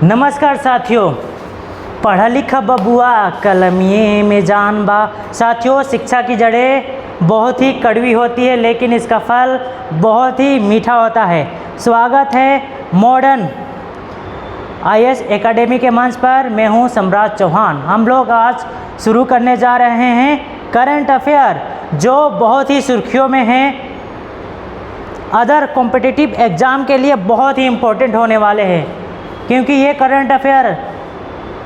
नमस्कार साथियों, पढ़ा लिखा बबुआ कलमिए में जान बा। साथियों, शिक्षा की जड़ें बहुत ही कड़वी होती है लेकिन इसका फल बहुत ही मीठा होता है। स्वागत है मॉडर्न आईएएस एकेडमी के मंच पर। मैं हूं सम्राट चौहान। हम लोग आज शुरू करने जा रहे हैं करंट अफेयर, जो बहुत ही सुर्खियों में हैं। अदर कॉम्पिटिटिव एग्ज़ाम के लिए बहुत ही इम्पोर्टेंट होने वाले हैं, क्योंकि ये करंट अफेयर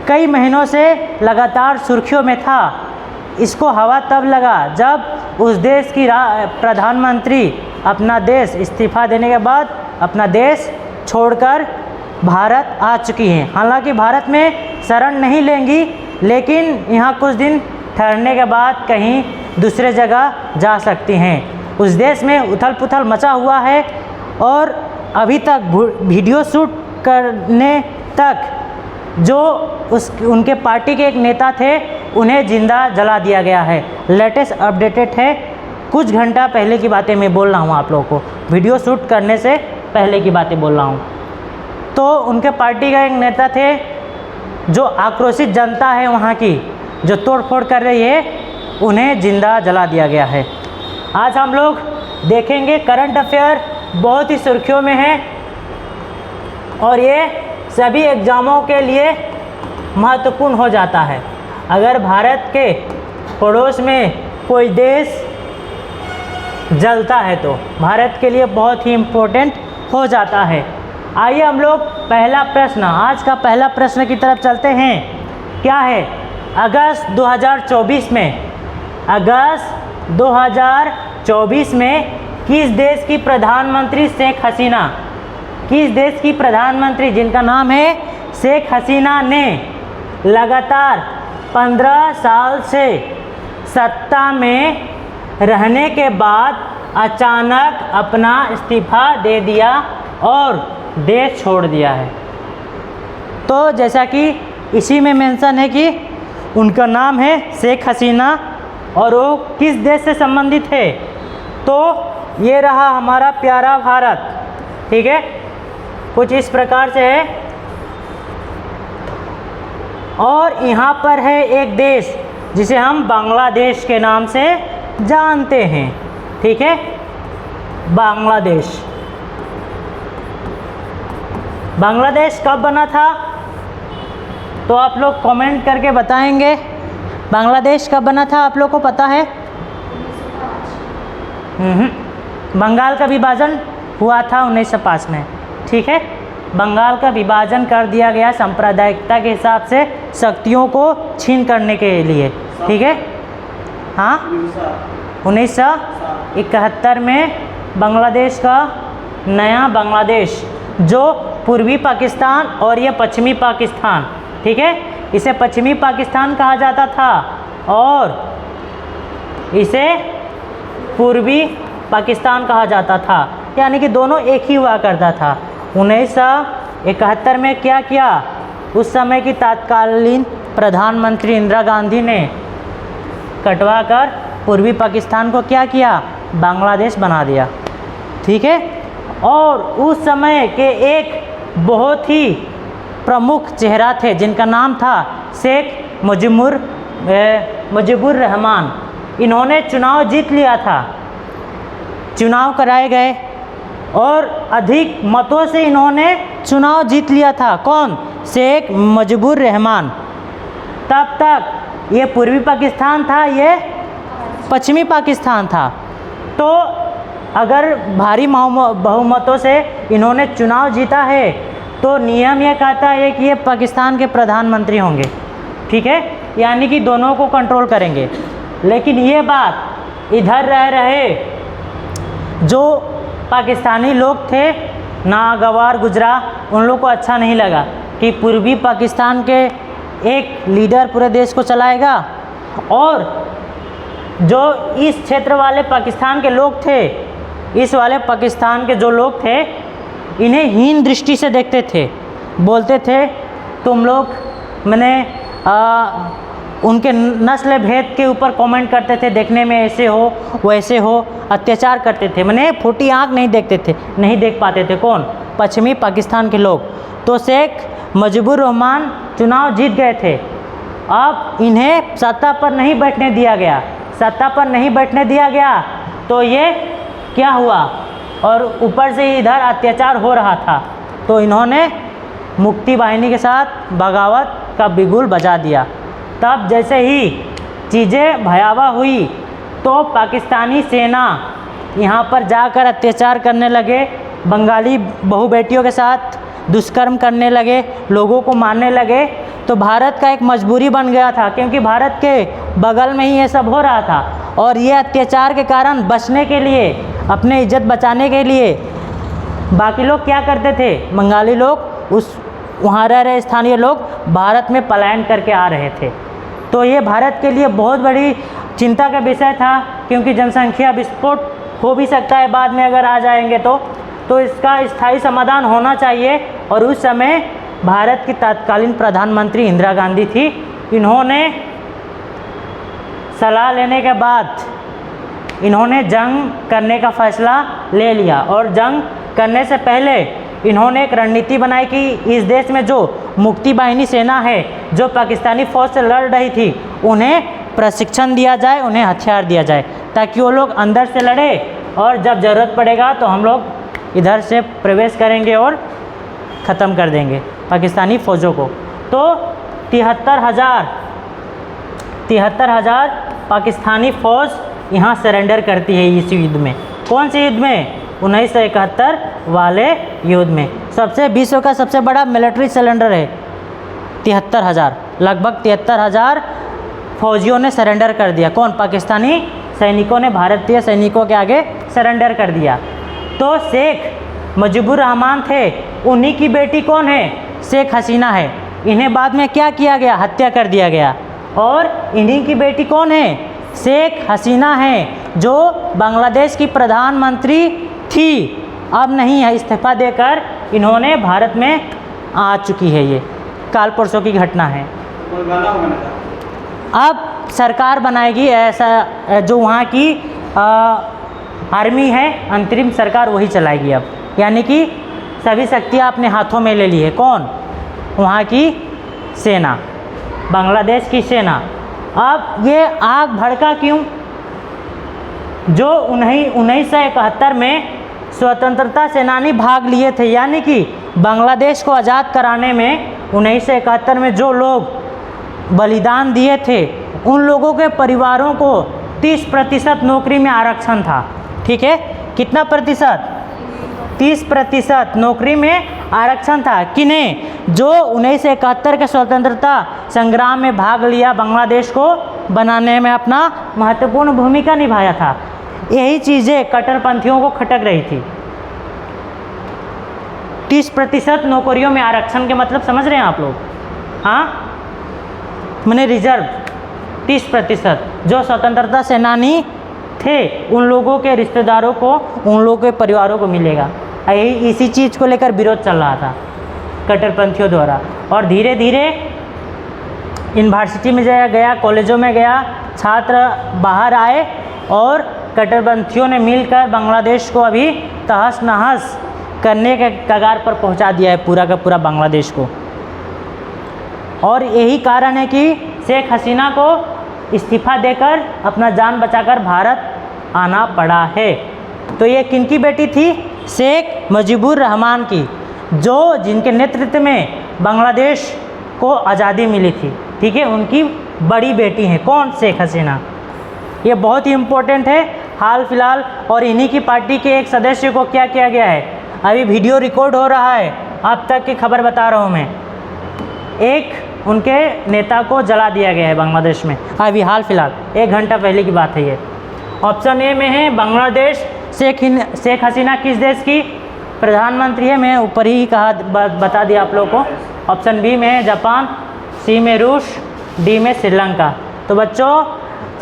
कई महीनों से लगातार सुर्खियों में था। इसको हवा तब लगा जब उस देश की प्रधानमंत्री अपना देश इस्तीफा देने के बाद अपना देश छोड़कर भारत आ चुकी हैं। हालांकि भारत में शरण नहीं लेंगी, लेकिन यहाँ कुछ दिन ठहरने के बाद कहीं दूसरे जगह जा सकती हैं। उस देश में उथल पुथल मचा हुआ है और अभी तक वीडियो शूट करने तक जो उनके पार्टी के एक नेता थे उन्हें जिंदा जला दिया गया है। लेटेस्ट अपडेटेड है, कुछ घंटा पहले की बातें मैं बोल रहा हूँ आप लोगों को, वीडियो शूट करने से पहले की बातें बोल रहा हूँ। तो उनके पार्टी का एक नेता थे, जो आक्रोशित जनता है वहाँ की, जो तोड़फोड़ कर रही है, उन्हें जिंदा जला दिया गया है। आज हम लोग देखेंगे करंट अफेयर बहुत ही सुर्खियों में है और ये सभी एग्ज़ामों के लिए महत्वपूर्ण हो जाता है। अगर भारत के पड़ोस में कोई देश जलता है तो भारत के लिए बहुत ही इम्पोर्टेंट हो जाता है। आइए हम लोग पहला प्रश्न, आज का पहला प्रश्न की तरफ चलते हैं। क्या है? अगस्त 2024 में किस देश की प्रधानमंत्री शेख हसीना, किस देश की प्रधानमंत्री जिनका नाम है शेख हसीना ने लगातार 15 साल से सत्ता में रहने के बाद अचानक अपना इस्तीफा दे दिया और देश छोड़ दिया है? तो जैसा कि इसी में मेंशन है कि उनका नाम है शेख हसीना और वो किस देश से संबंधित है, तो ये रहा हमारा प्यारा भारत। ठीक है, कुछ इस प्रकार से है। और यहाँ पर है एक देश जिसे हम बांग्लादेश के नाम से जानते हैं। ठीक है, बांग्लादेश। बांग्लादेश कब बना था तो आप लोग कमेंट करके बताएंगे। बांग्लादेश कब बना था, आप लोग को पता है? बंगाल का विभाजन हुआ था 1905 में। ठीक है, बंगाल का विभाजन कर दिया गया सांप्रदायिकता के हिसाब से, शक्तियों को छीन करने के लिए। ठीक है, हाँ, 1971 में बांग्लादेश का नया बांग्लादेश, जो पूर्वी पाकिस्तान और ये पश्चिमी पाकिस्तान, ठीक है, इसे पश्चिमी पाकिस्तान कहा जाता था और इसे पूर्वी पाकिस्तान कहा जाता था, यानी कि दोनों एक ही हुआ करता था। 1971 में क्या किया, उस समय की तत्कालीन प्रधानमंत्री इंदिरा गांधी ने कटवा कर पूर्वी पाकिस्तान को क्या किया, बांग्लादेश बना दिया। ठीक है, और उस समय के एक बहुत ही प्रमुख चेहरा थे जिनका नाम था शेख मुजीबुर रहमान। इन्होंने चुनाव जीत लिया था, चुनाव कराए गए और अधिक मतों से इन्होंने चुनाव जीत लिया था। कौन? शेख मुजीबुर रहमान। तब तक ये पूर्वी पाकिस्तान था, ये पश्चिमी पाकिस्तान था। तो अगर भारी बहुमतों से इन्होंने चुनाव जीता है तो नियम यह कहता है कि ये पाकिस्तान के प्रधानमंत्री होंगे। ठीक है, यानी कि दोनों को कंट्रोल करेंगे। लेकिन ये बात इधर रह रहे जो पाकिस्तानी लोग थे, नागवार गुजरा, उन लोग को अच्छा नहीं लगा कि पूर्वी पाकिस्तान के एक लीडर पूरे देश को चलाएगा और जो इस क्षेत्र वाले पाकिस्तान के लोग थे, इस वाले पाकिस्तान के जो लोग थे, इन्हें हीन दृष्टि से देखते थे। बोलते थे तुम लोग, मैंने उनके नस्ल भेद के ऊपर कमेंट करते थे, देखने में ऐसे हो वैसे हो, अत्याचार करते थे। मैंने फूटी आँख नहीं देखते थे, नहीं देख पाते थे। कौन? पश्चिमी पाकिस्तान के लोग। तो शेख मुजीबुर रहमान चुनाव जीत गए थे। अब इन्हें सत्ता पर नहीं बैठने दिया गया, सत्ता पर नहीं बैठने दिया गया तो ये क्या हुआ, और ऊपर से इधर अत्याचार हो रहा था, तो इन्होंने मुक्ति वाहिनी के साथ बगावत का बिगुल बजा दिया। तब जैसे ही चीज़ें भयावह हुई तो पाकिस्तानी सेना यहाँ पर जाकर अत्याचार करने लगे, बंगाली बहू बेटियों के साथ दुष्कर्म करने लगे, लोगों को मारने लगे। तो भारत का एक मजबूरी बन गया था, क्योंकि भारत के बगल में ही ये सब हो रहा था, और ये अत्याचार के कारण बचने के लिए, अपने इज्जत बचाने के लिए बाकी लोग क्या करते थे, बंगाली लोग, उस वहाँ रह रहे स्थानीय लोग भारत में पलायन करके आ रहे थे। तो ये भारत के लिए बहुत बड़ी चिंता का विषय था, क्योंकि जनसंख्या विस्फोट हो भी सकता है बाद में अगर आ जाएंगे तो इसका स्थायी समाधान होना चाहिए। और उस समय भारत की तत्कालीन प्रधानमंत्री इंदिरा गांधी थी। इन्होंने सलाह लेने के बाद इन्होंने जंग करने का फैसला ले लिया, और जंग करने से पहले इन्होंने एक रणनीति बनाई कि इस देश में जो मुक्ति वाहिनी सेना है, जो पाकिस्तानी फ़ौज से लड़ रही थी, उन्हें प्रशिक्षण दिया जाए, उन्हें हथियार दिया जाए, ताकि वो लोग अंदर से लड़े, और जब ज़रूरत पड़ेगा तो हम लोग इधर से प्रवेश करेंगे और ख़त्म कर देंगे पाकिस्तानी फ़ौजों को। तो 73,000 पाकिस्तानी फ़ौज यहाँ सरेंडर करती है इस युद्ध में। कौन से युद्ध में? 1971 वाले युद्ध में। सबसे विश्व का सबसे बड़ा मिलिट्री सरेंडर है। 73,000, लगभग 73,000 फौजियों ने सरेंडर कर दिया। कौन? पाकिस्तानी सैनिकों ने भारतीय सैनिकों के आगे सरेंडर कर दिया। तो शेख मुजीबुर रहमान थे, उन्हीं की बेटी कौन है? शेख हसीना है। इन्हें बाद में क्या किया गया? हत्या कर दिया गया। और इन्हीं की बेटी कौन है? शेख हसीना है, जो बांग्लादेश की प्रधानमंत्री थी, अब नहीं है, इस्तीफा देकर इन्होंने भारत में आ चुकी है। ये काल परसों की घटना है। अब सरकार बनाएगी, ऐसा जो वहाँ की आर्मी है, अंतरिम सरकार वही चलाएगी अब, यानी कि सभी शक्तियाँ अपने हाथों में ले ली है। कौन? वहाँ की सेना, बांग्लादेश की सेना। अब ये आग भड़का क्यों? जो 1971 में स्वतंत्रता सेनानी भाग लिए थे, यानी कि बांग्लादेश को आज़ाद कराने में 1971 में जो लोग बलिदान दिए थे, उन लोगों के परिवारों को 30% नौकरी में आरक्षण था। ठीक है, कितना प्रतिशत? 30% नौकरी में आरक्षण था। किन्हें? जो 1971 के स्वतंत्रता संग्राम में भाग लिया, बांग्लादेश को बनाने में अपना महत्वपूर्ण भूमिका निभाया था। यही चीज़ें कट्टरपंथियों को खटक रही थी। 30% नौकरियों में आरक्षण के मतलब समझ रहे हैं आप लोग? हाँ, मैंने रिजर्व 30% जो स्वतंत्रता सेनानी थे, उन लोगों के रिश्तेदारों को, उन लोगों के परिवारों को मिलेगा। इसी चीज़ को लेकर विरोध चल रहा था कट्टरपंथियों द्वारा। और धीरे धीरे यूनिवर्सिटी में गया, कॉलेजों में गया, छात्र बाहर आए, और कट्टरपंथियों ने मिलकर बांग्लादेश को अभी तहस नहस करने के कगार पर पहुंचा दिया है, पूरा का पूरा बांग्लादेश को। और यही कारण है कि शेख हसीना को इस्तीफा देकर अपना जान बचाकर भारत आना पड़ा है। तो ये किनकी बेटी थी? शेख मुजीबुर रहमान की, जो जिनके नेतृत्व में बांग्लादेश को आज़ादी मिली थी। ठीक है, उनकी बड़ी बेटी हैं। कौन? शेख हसीना। ये बहुत ही इम्पोर्टेंट है हाल फिलहाल। और इन्हीं की पार्टी के एक सदस्य को क्या किया गया है? अभी वीडियो रिकॉर्ड हो रहा है, अब तक की खबर बता रहा हूँ मैं। एक उनके नेता को जला दिया गया है बांग्लादेश में, अभी हाल फिलहाल 1 घंटा पहले की बात है ये। ऑप्शन ए में है बांग्लादेश। शेख हसीना किस देश की प्रधानमंत्री है? मैं ऊपर ही कहा, बता दिया आप लोग को। ऑप्शन बी में है जापान, सी में रूस, डी में श्रीलंका। तो बच्चों,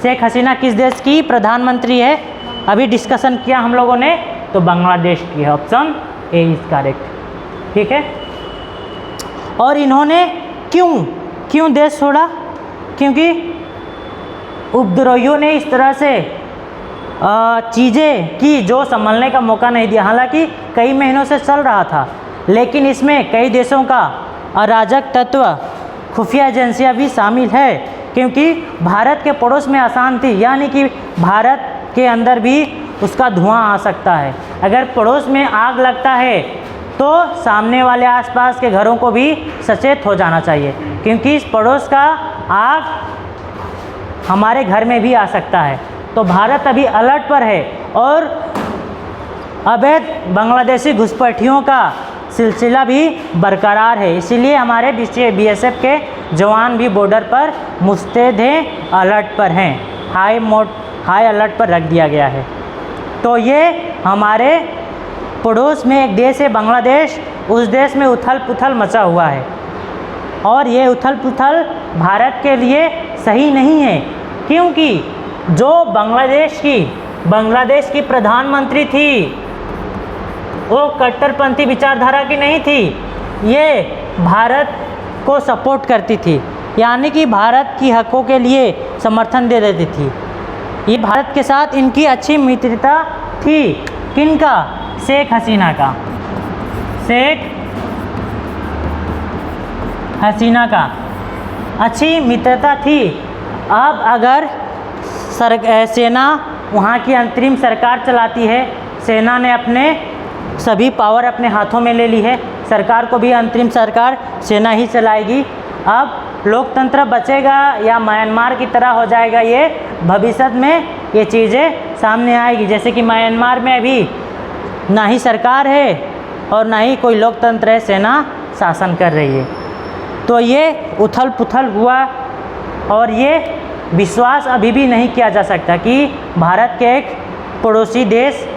शेख हसीना किस देश की प्रधानमंत्री है? अभी डिस्कशन किया हम लोगों ने, तो बांग्लादेश की है। Option A is correct. ठीक है। और इन्होंने क्यों देश छोड़ा? क्योंकि उपद्रवियों ने इस तरह से चीज़ें की जो संभलने का मौका नहीं दिया। हालांकि कई महीनों से चल रहा था, लेकिन इसमें कई देशों का अराजक तत्व, खुफिया एजेंसियां भी शामिल है, क्योंकि भारत के पड़ोस में अशांति, यानी कि भारत के अंदर भी उसका धुआं आ सकता है। अगर पड़ोस में आग लगता है तो सामने वाले आसपास के घरों को भी सचेत हो जाना चाहिए, क्योंकि इस पड़ोस का आग हमारे घर में भी आ सकता है। तो भारत अभी अलर्ट पर है और अवैध बांग्लादेशी घुसपैठियों का सिलसिला भी बरकरार है। इसीलिए हमारे बीएसएफ के जवान भी बॉर्डर पर मुस्तैद हैं, अलर्ट पर हैं, हाई अलर्ट पर रख दिया गया है। तो ये हमारे पड़ोस में एक देश है बांग्लादेश, उस देश में उथल पुथल मचा हुआ है और ये उथल पुथल भारत के लिए सही नहीं है, क्योंकि जो बांग्लादेश की प्रधानमंत्री थी वो कट्टरपंथी विचारधारा की नहीं थी, ये भारत को सपोर्ट करती थी, यानी कि भारत की हकों के लिए समर्थन दे देती थी। ये भारत के साथ इनकी अच्छी मित्रता थी। किनका? शेख हसीना का। शेख हसीना का अच्छी मित्रता थी। अब अगर सेना वहाँ की अंतरिम सरकार चलाती है, सेना ने अपने सभी पावर अपने हाथों में ले ली है, सरकार को भी अंतरिम सरकार सेना ही चलाएगी। अब लोकतंत्र बचेगा या म्यांमार की तरह हो जाएगा, ये भविष्य में ये चीज़ें सामने आएगी। जैसे कि म्यांमार में अभी ना ही सरकार है और ना ही कोई लोकतंत्र है, सेना शासन कर रही है। तो ये उथल पुथल हुआ और ये विश्वास अभी भी नहीं किया जा सकता कि भारत के एक पड़ोसी देश,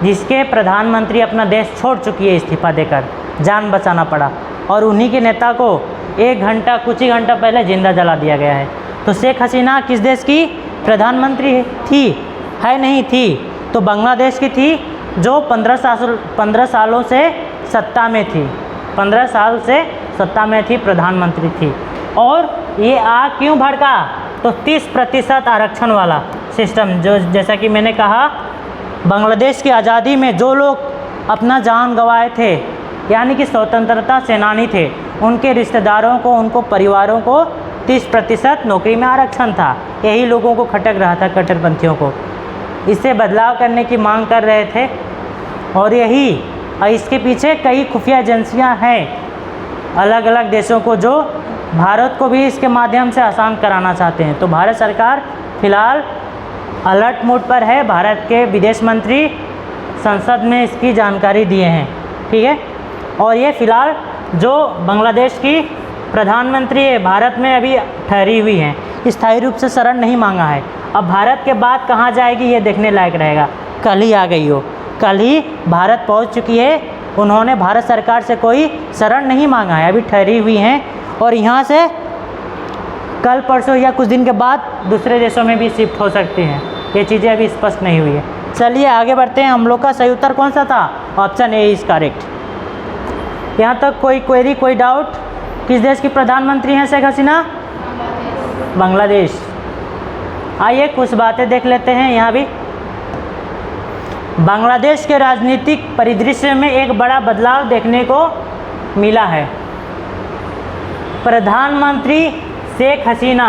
जिसके प्रधानमंत्री अपना देश छोड़ चुकी है इस्तीफा देकर, जान बचाना पड़ा और उन्हीं के नेता को कुछ ही घंटा पहले जिंदा जला दिया गया है। तो शेख हसीना किस देश की प्रधानमंत्री थी? नहीं थी, तो बांग्लादेश की थी, जो 15 सालों से सत्ता में थी, 15 साल से सत्ता में थी, प्रधानमंत्री थी। और ये आग क्यों भड़का? तो 30% आरक्षण वाला सिस्टम, जो जैसा कि मैंने कहा, बांग्लादेश की आज़ादी में जो लोग अपना जान गंवाए थे, यानी कि स्वतंत्रता सेनानी थे, उनके रिश्तेदारों को, उनको परिवारों को 30% नौकरी में आरक्षण था। यही लोगों को खटक रहा था, कट्टरपंथियों को। इससे बदलाव करने की मांग कर रहे थे और इसके पीछे कई खुफिया एजेंसियां हैं अलग अलग देशों को, जो भारत को भी इसके माध्यम से आसान कराना चाहते हैं। तो भारत सरकार फ़िलहाल अलर्ट मोड पर है। भारत के विदेश मंत्री संसद में इसकी जानकारी दिए हैं, ठीक है। और ये फ़िलहाल जो बांग्लादेश की प्रधानमंत्री है, भारत में अभी ठहरी हुई हैं, स्थायी रूप से शरण नहीं मांगा है। अब भारत के बाद कहाँ जाएगी ये देखने लायक रहेगा। कल ही आ गई हो, कल ही भारत पहुँच चुकी है। उन्होंने भारत सरकार से कोई शरण नहीं मांगा है, अभी ठहरी हुई हैं और यहाँ से कल परसों या कुछ दिन के बाद दूसरे देशों में भी शिफ्ट हो सकती हैं। ये चीज़ें अभी स्पष्ट नहीं हुई है। चलिए आगे बढ़ते हैं। हम लोग का सही उत्तर कौन सा था? Option A is correct. यहाँ तक कोई क्वेरी, कोई डाउट? किस देश की प्रधानमंत्री हैं शेख हसीना? बांग्लादेश। आइए कुछ बातें देख लेते हैं। यहाँ भी बांग्लादेश के राजनीतिक परिदृश्य में एक बड़ा बदलाव देखने को मिला है। प्रधानमंत्री शेख हसीना,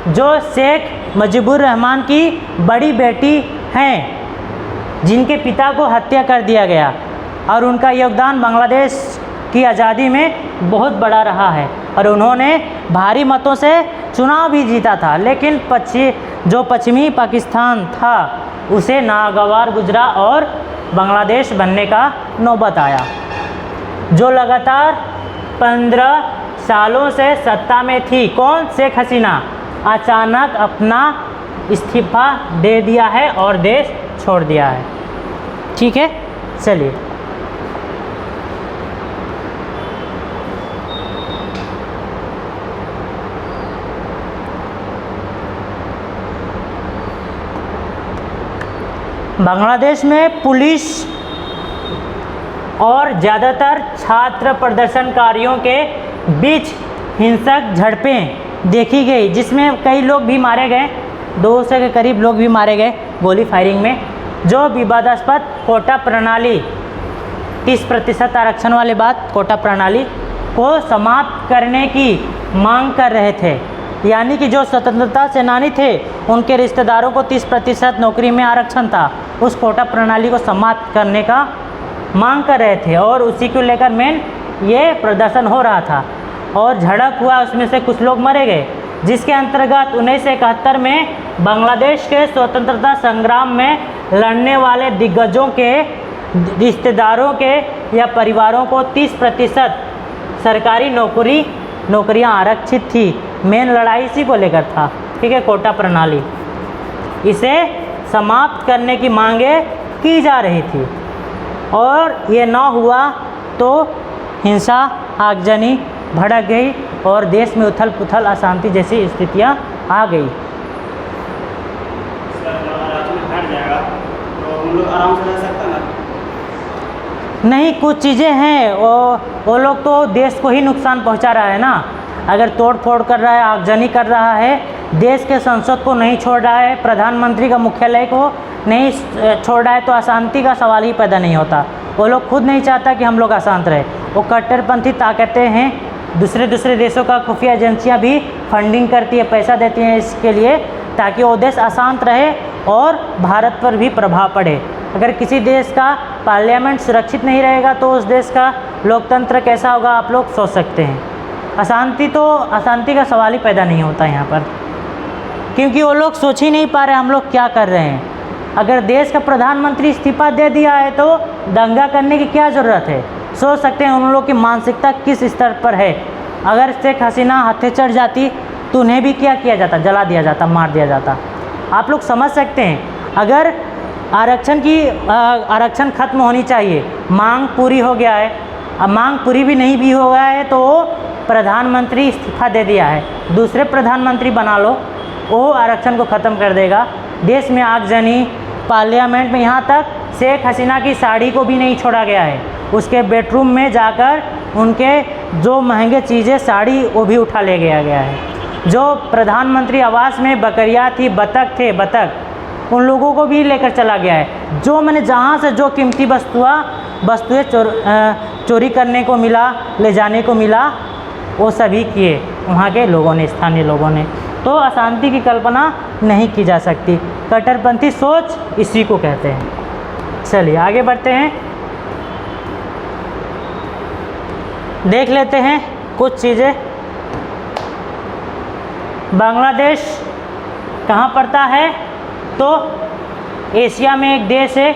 जो शेख मुजीबुर रहमान की बड़ी बेटी हैं, जिनके पिता को हत्या कर दिया गया, और उनका योगदान बांग्लादेश की आज़ादी में बहुत बड़ा रहा है और उन्होंने भारी मतों से चुनाव भी जीता था। लेकिन जो पश्चिमी पाकिस्तान था उसे नागवार गुजरा और बांग्लादेश बनने का नौबत आया। जो लगातार 15 सालों से सत्ता में थी, कौन? शेख हसीना, अचानक अपना इस्तीफा दे दिया है और देश छोड़ दिया है। ठीक है, चलिए बांग्लादेश में पुलिस और ज़्यादातर छात्र प्रदर्शनकारियों के बीच हिंसक झड़पें देखी गई, जिसमें कई लोग भी मारे गए, 200 के करीब लोग भी मारे गए गोली फायरिंग में। जो विवादास्पद कोटा प्रणाली, 30% आरक्षण वाली बात, कोटा प्रणाली, को समाप्त करने की मांग कर रहे थे। यानी कि जो स्वतंत्रता सेनानी थे उनके रिश्तेदारों को 30% नौकरी में आरक्षण था, उस कोटा प्रणाली को समाप्त करने का मांग कर रहे थे और उसी को लेकर मेन ये प्रदर्शन हो रहा था और झड़प हुआ, उसमें से कुछ लोग मारे गए, जिसके अंतर्गत 1971 में बांग्लादेश के स्वतंत्रता संग्राम में लड़ने वाले दिग्गजों के रिश्तेदारों के या परिवारों को 30% सरकारी नौकरियां आरक्षित थी। मेन लड़ाई इसी को लेकर था, ठीक है, कोटा प्रणाली, इसे समाप्त करने की मांगें की जा रही थी और ये न हुआ तो हिंसा आगजनी भड़क गई और देश में उथल पुथल अशांति जैसी स्थितियां आ गई। आराम से रह सकता ना? नहीं, कुछ चीज़ें हैं वो लोग तो देश को ही नुकसान पहुंचा रहा है ना। अगर तोड़ फोड़ कर रहा है, आगजनी कर रहा है, देश के संसद को नहीं छोड़ रहा है, प्रधानमंत्री का मुख्यालय को नहीं छोड़ रहा है, तो अशांति का सवाल ही पैदा नहीं होता। वो लोग खुद नहीं चाहता कि हम लोग अशांत रहे। वो कट्टरपंथी ताकतें हैं, दूसरे देशों का खुफिया एजेंसियाँ भी फंडिंग करती है, पैसा देती हैं इसके लिए, ताकि वो देश अशांत रहे और भारत पर भी प्रभाव पड़े। अगर किसी देश का पार्लियामेंट सुरक्षित नहीं रहेगा तो उस देश का लोकतंत्र कैसा होगा, आप लोग सोच सकते हैं। अशांति का सवाल ही पैदा नहीं होता यहाँ पर, क्योंकि वो लोग सोच ही नहीं पा रहे हम लोग क्या कर रहे हैं। अगर देश का प्रधानमंत्री इस्तीफा दे दिया है तो दंगा करने की क्या ज़रूरत है। सोच सकते हैं उन लोग की मानसिकता किस स्तर पर है। अगर शेख हसीना हत्थे चढ़ जाती तो उन्हें भी क्या किया जाता, जला दिया जाता, मार दिया जाता। आप लोग समझ सकते हैं। अगर आरक्षण खत्म होनी चाहिए, मांग पूरी हो गया है, अब मांग पूरी भी नहीं भी हो गया है तो प्रधानमंत्री इस्तीफा दे दिया है, दूसरे प्रधानमंत्री बना लो, वो आरक्षण को ख़त्म कर देगा। देश में आगजनी, पार्लियामेंट में, यहाँ तक शेख हसीना की साड़ी को भी नहीं छोड़ा गया है। उसके बेडरूम में जाकर उनके जो महंगे चीज़ें, साड़ी, वो भी उठा ले गया है। जो प्रधानमंत्री आवास में बकरियाँ थी, बतख थे, उन लोगों को भी लेकर चला गया है। जो मैंने जहाँ से जो कीमती वस्तुएं चोरी करने को मिला, ले जाने को मिला, वो सभी किए वहाँ के लोगों ने, स्थानीय लोगों ने। तो अशांति की कल्पना नहीं की जा सकती। कट्टरपंथी सोच इसी को कहते हैं। चलिए आगे बढ़ते हैं, देख लेते हैं कुछ चीज़ें। बांग्लादेश कहाँ पड़ता है? तो एशिया में एक देश है,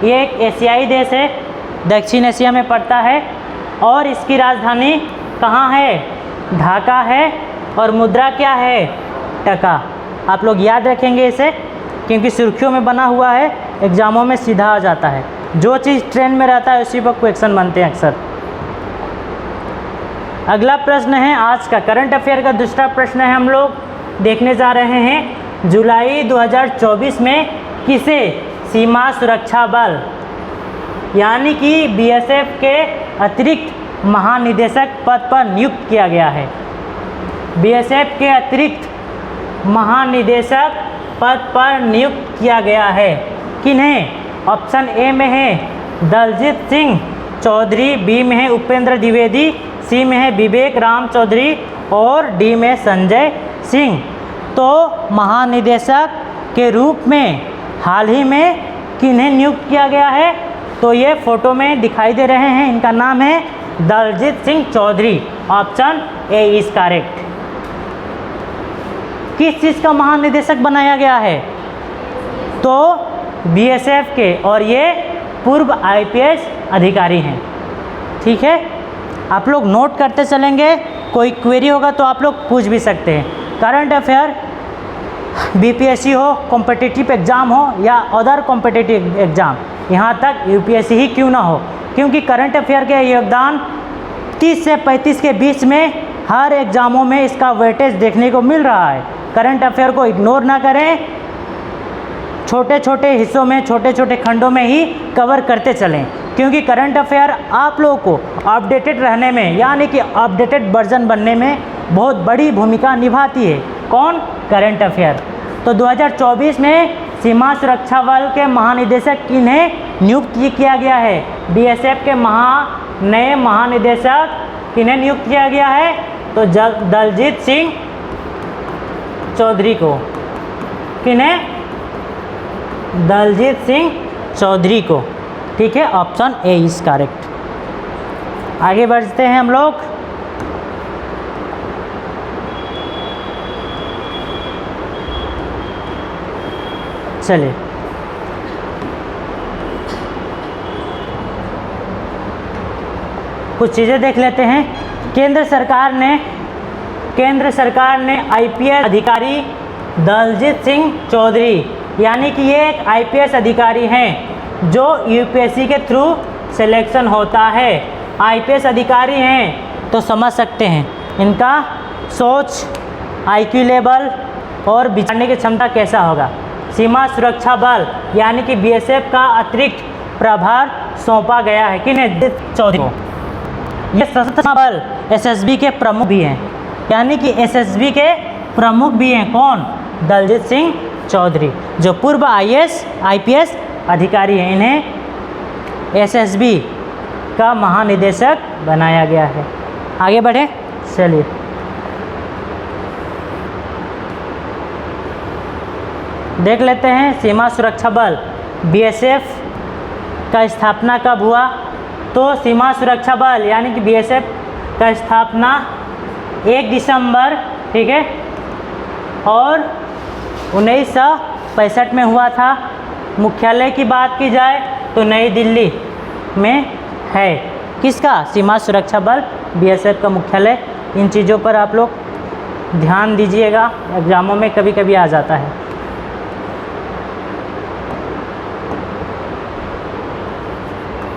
ये एक एशियाई देश है, दक्षिण एशिया में पड़ता है और इसकी राजधानी कहाँ है? ढाका है और मुद्रा क्या है? टका। आप लोग याद रखेंगे इसे, क्योंकि सुर्खियों में बना हुआ है, एग्जामों में सीधा आ जाता है। जो चीज़ ट्रेंड में रहता है उसी पर क्वेश्चन बनते हैं अक्सर। अगला प्रश्न है आज का करंट अफेयर का दूसरा प्रश्न है, हम लोग देखने जा रहे हैं। जुलाई 2024 में किसे सीमा सुरक्षा बल यानी कि बीएसएफ के अतिरिक्त महानिदेशक पद पर नियुक्त किया गया है? बीएसएफ के अतिरिक्त महानिदेशक पद पर नियुक्त किया गया है। किन्हें? ऑप्शन ए में है दलजीत सिंह चौधरी, बी में है उपेंद्र द्विवेदी, सी में है विवेक राम चौधरी और डी में संजय सिंह। तो महानिदेशक के रूप में हाल ही में किन्हें नियुक्त किया गया है? तो ये फोटो में दिखाई दे रहे हैं, इनका नाम है Daljit Singh Chaudhary. Option A is correct. किस चीज़ का महानिदेशक बनाया गया है? तो बीएसएफ के, और ये पूर्व आईपीएस अधिकारी हैं। ठीक है, आप लोग नोट करते चलेंगे, कोई क्वेरी होगा तो आप लोग पूछ भी सकते हैं। करंट अफेयर बीपीएससी हो, कॉम्पिटिटिव एग्ज़ाम हो या अदर कॉम्पिटिटिव एग्ज़ाम, यहाँ तक यूपीएससी ही क्यों ना हो, क्योंकि करंट अफेयर के योगदान 30 से 35 के बीच में हर एग्ज़ामों में इसका वेटेज देखने को मिल रहा है। करंट अफेयर को इग्नोर ना करें, छोटे छोटे हिस्सों में, छोटे छोटे खंडों में ही कवर करते चलें, क्योंकि करंट अफेयर आप लोगों को अपडेटेड रहने में, यानी कि अपडेटेड वर्जन बनने में बहुत बड़ी भूमिका निभाती है। कौन? Current affair. तो 2024 में सीमा सुरक्षा बल के महानिदेशक किन्हें नियुक्त किया गया है? बीएसएफ के नए महानिदेशक किन्हें नियुक्त किया गया है? तो दलजीत सिंह चौधरी को। किन्हें? दलजीत सिंह चौधरी को। ठीक है, ऑप्शन ए इज करेक्ट। आगे बढ़ते हैं हम लोग। चलिए, कुछ चीज़ें देख लेते हैं। केंद्र सरकार ने आईपीएस अधिकारी दलजीत सिंह चौधरी, यानी कि ये एक आईपीएस अधिकारी हैं जो यूपीएससी के थ्रू सिलेक्शन होता है। आईपीएस अधिकारी हैं तो समझ सकते हैं इनका सोच, आईक्यू लेवल और विचारने की क्षमता कैसा होगा। सीमा सुरक्षा बल यानी कि बीएसएफ का अतिरिक्त प्रभार सौंपा गया है किन्हें? चौधरी को। ये सशस्त्र बल एसएसबी के प्रमुख भी हैं, यानी कि एसएसबी के प्रमुख भी हैं। कौन? दलजीत सिंह चौधरी, जो पूर्व आईपीएस अधिकारी हैं। इन्हें एसएसबी का महानिदेशक बनाया गया है। आगे बढ़े, चलिए। देख लेते हैं सीमा सुरक्षा बल बीएसएफ का स्थापना कब हुआ? तो सीमा सुरक्षा बल यानी कि बीएसएफ का स्थापना 1 दिसंबर, ठीक है, और 1965 में हुआ था। मुख्यालय की बात की जाए तो नई दिल्ली में है। किसका? सीमा सुरक्षा बल बीएसएफ का मुख्यालय। इन चीज़ों पर आप लोग ध्यान दीजिएगा, एग्जामों में कभी कभी आ जाता है।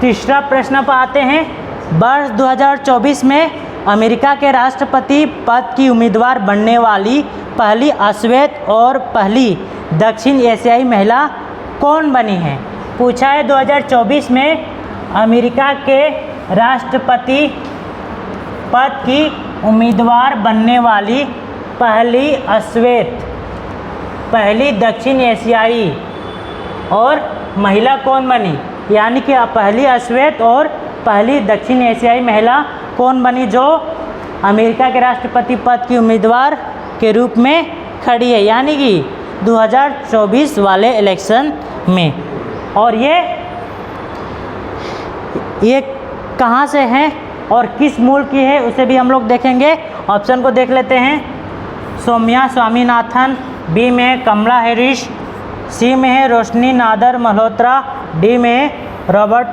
तीसरा प्रश्न पर आते हैं। वर्ष 2024 में अमेरिका के राष्ट्रपति पद की उम्मीदवार बनने वाली पहली अश्वेत और पहली दक्षिण एशियाई महिला कौन बनी है? पूछा है 2024 में अमेरिका के राष्ट्रपति पद की उम्मीदवार बनने वाली पहली अश्वेत, पहली दक्षिण एशियाई और महिला कौन बनी? यानी कि पहली अश्वेत और पहली दक्षिण एशियाई महिला कौन बनी जो अमेरिका के राष्ट्रपति पद की उम्मीदवार के रूप में खड़ी है, यानी कि 2024 वाले इलेक्शन में। और ये कहाँ से हैं और किस मुल्क की है उसे भी हम लोग देखेंगे। ऑप्शन को देख लेते हैं। सौम्या स्वामीनाथन, बी में है कमला हैरिस, सी में है रोशनी नादर मल्होत्रा, डी में है रॉबर्ट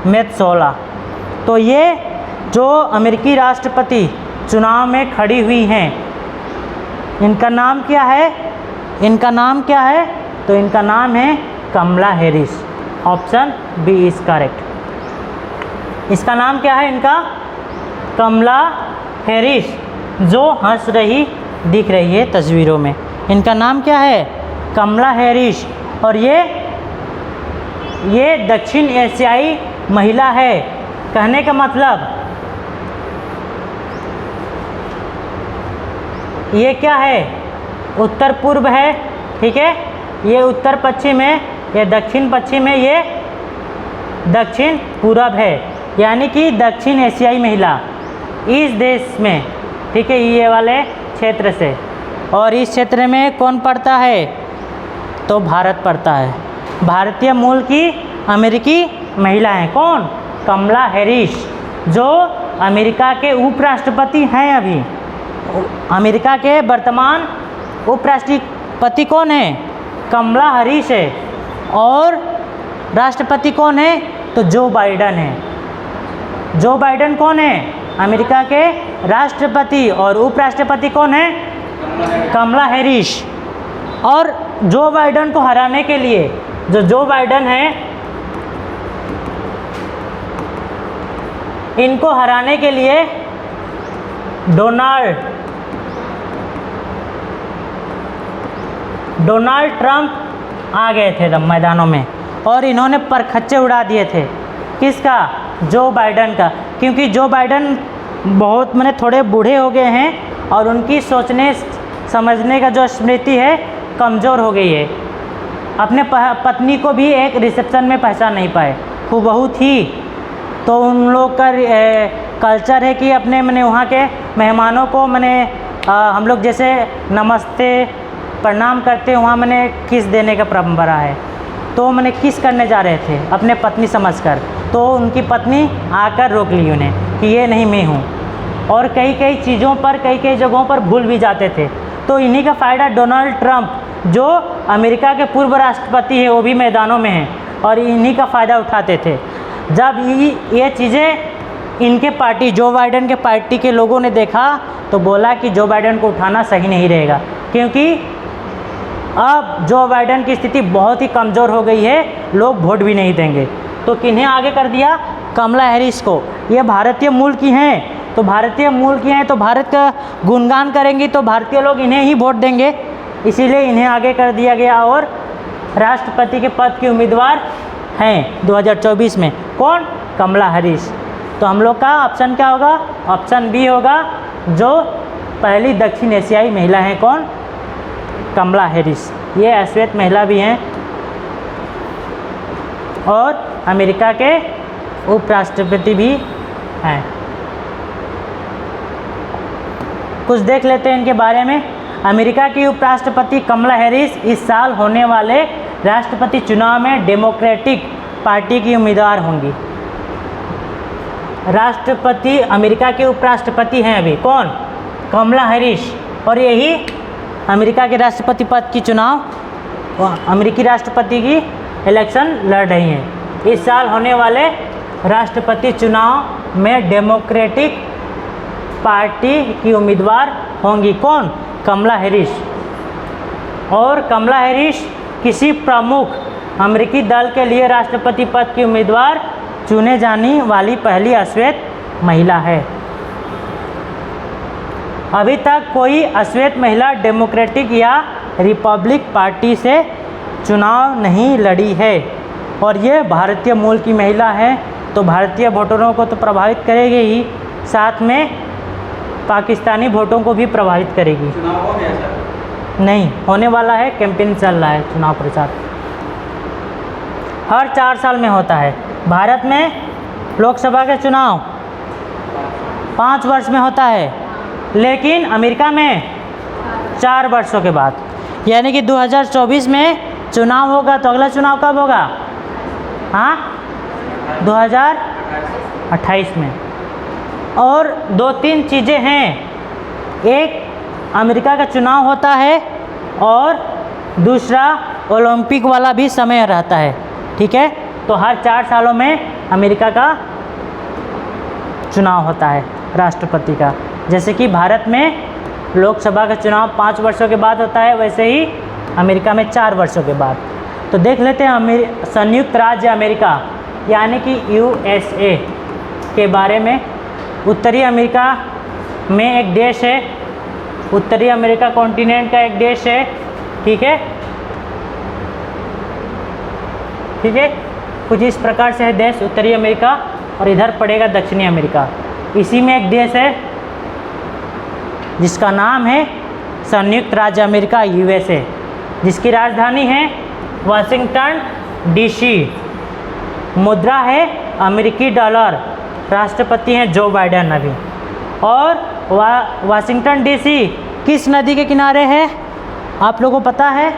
मेत्सोला। तो ये जो अमेरिकी राष्ट्रपति चुनाव में खड़ी हुई हैं, इनका नाम क्या है? इनका नाम क्या है? तो इनका नाम है Kamala Harris. Option B is correct. इसका नाम क्या है इनका? कमला हैरिस, जो हंस रही दिख रही है तस्वीरों में। इनका नाम क्या है? Kamala Harris. और ये दक्षिण एशियाई महिला है। कहने का मतलब ये क्या है? उत्तर पूर्व है, ठीक है, ये उत्तर पश्चिम है, ये दक्षिण पश्चिम है, ये दक्षिण पूरब है, यानी कि दक्षिण एशियाई महिला इस देश में, ठीक है, ये वाले क्षेत्र से। और इस क्षेत्र में कौन पड़ता है? तो भारत पड़ता है। भारतीय मूल की अमेरिकी महिला हैं। कौन? कमला हैरिस, जो अमेरिका के उपराष्ट्रपति हैं। अभी अमेरिका के वर्तमान उपराष्ट्रपति कौन है? कमला हैरिस है। और राष्ट्रपति कौन है? तो जो बाइडन है। जो बाइडन कौन है? अमेरिका के राष्ट्रपति। और उपराष्ट्रपति कौन है? Kamala Harris. और जो बाइडन को हराने के लिए, जो बाइडन है, इनको हराने के लिए डोनाल्ड ट्रंप आ गए थे मैदानों में और इन्होंने परखच्चे उड़ा दिए थे। किसका? जो बाइडन का। क्योंकि जो बाइडन बहुत थोड़े बूढ़े हो गए हैं और उनकी सोचने समझने का जो स्मृति है कमज़ोर हो गई है। अपने पत्नी को भी एक रिसेप्शन में पहचान नहीं पाए हूबहू थी। तो उन लोग का कल्चर है कि अपने मैंने वहाँ के मेहमानों को मैंने हम लोग जैसे नमस्ते प्रणाम करते हैं, वहाँ मैंने किस देने का परंपरा है। तो मैंने किस करने जा रहे थे अपने पत्नी समझकर, तो उनकी पत्नी आकर रोक ली उन्हें कि ये नहीं मैं हूँ। और कई कई चीज़ों पर कई कई जगहों पर भूल भी जाते थे। तो इन्हीं का फ़ायदा डोनाल्ड ट्रंप जो अमेरिका के पूर्व राष्ट्रपति है, वो भी मैदानों में हैं और इन्हीं का फ़ायदा उठाते थे। जब ये चीज़ें इनके पार्टी जो बाइडेन के पार्टी के लोगों ने देखा तो बोला कि जो बाइडेन को उठाना सही नहीं रहेगा, क्योंकि अब जो बाइडेन की स्थिति बहुत ही कमज़ोर हो गई है, लोग वोट भी नहीं देंगे। तो किन्हें आगे कर दिया? कमला हैरिस को। ये भारतीय मूल की हैं, तो भारतीय मूल की हैं तो भारत का गुणगान करेंगी तो भारतीय लोग इन्हें ही वोट देंगे, इसीलिए इन्हें आगे कर दिया गया और राष्ट्रपति के पद की उम्मीदवार हैं 2024 में। कौन? कमला हैरिस। तो हम लोग का ऑप्शन क्या होगा? ऑप्शन बी होगा, जो पहली दक्षिण एशियाई महिला हैं। कौन? कमला हैरिस। ये श्वेत महिला भी हैं और अमेरिका के उपराष्ट्रपति भी हैं। कुछ देख लेते हैं इनके बारे में। अमेरिका की उपराष्ट्रपति कमला हैरिस इस साल होने वाले राष्ट्रपति चुनाव में डेमोक्रेटिक पार्टी की उम्मीदवार होंगी। राष्ट्रपति अमेरिका के उपराष्ट्रपति हैं अभी। कौन? कमला हैरिस। और यही अमेरिका के राष्ट्रपति पद की चुनाव, अमेरिकी राष्ट्रपति की इलेक्शन लड़ रही हैं। इस साल होने वाले राष्ट्रपति चुनाव में डेमोक्रेटिक पार्टी की उम्मीदवार होंगी। कौन? कमला हैरिस। और कमला हैरिस किसी प्रमुख अमेरिकी दल के लिए राष्ट्रपति पद की उम्मीदवार चुने जाने वाली पहली अश्वेत महिला है। अभी तक कोई अश्वेत महिला डेमोक्रेटिक या रिपब्लिक पार्टी से चुनाव नहीं लड़ी है और ये भारतीय मूल की महिला है, तो भारतीय वोटरों को तो प्रभावित करेगी ही, साथ में पाकिस्तानी वोटों को भी प्रभावित करेगी। चुनाव हो गया सर? नहीं, होने वाला है, कैंपेन चल रहा है, चुनाव प्रचार हर 4 साल में होता है। भारत में लोकसभा के चुनाव 5 वर्ष में होता है, लेकिन अमेरिका में 4 वर्षों के बाद, यानी कि 2024 में चुनाव होगा। तो अगला चुनाव कब होगा? हाँ, 2028 में। और 2-3 चीज़ें हैं, एक अमेरिका का चुनाव होता है और दूसरा ओलंपिक वाला भी समय रहता है। ठीक है, तो हर 4 सालों में अमेरिका का चुनाव होता है राष्ट्रपति का। जैसे कि भारत में लोकसभा का चुनाव 5 वर्षों के बाद होता है, वैसे ही अमेरिका में 4 वर्षों के बाद। तो देख लेते हैं संयुक्त राज्य अमेरिका यानी कि USA के बारे में। उत्तरी अमेरिका में एक देश है, उत्तरी अमेरिका कॉन्टिनेंट का एक देश है। ठीक है, ठीक है, कुछ इस प्रकार से है देश उत्तरी अमेरिका, और इधर पड़ेगा दक्षिणी अमेरिका। इसी में एक देश है जिसका नाम है संयुक्त राज्य अमेरिका USA, जिसकी राजधानी है वाशिंगटन DC। मुद्रा है अमेरिकी डॉलर। राष्ट्रपति हैं जो बाइडेन अभी। और वाशिंगटन DC किस नदी के किनारे है? आप लोगों को पता है?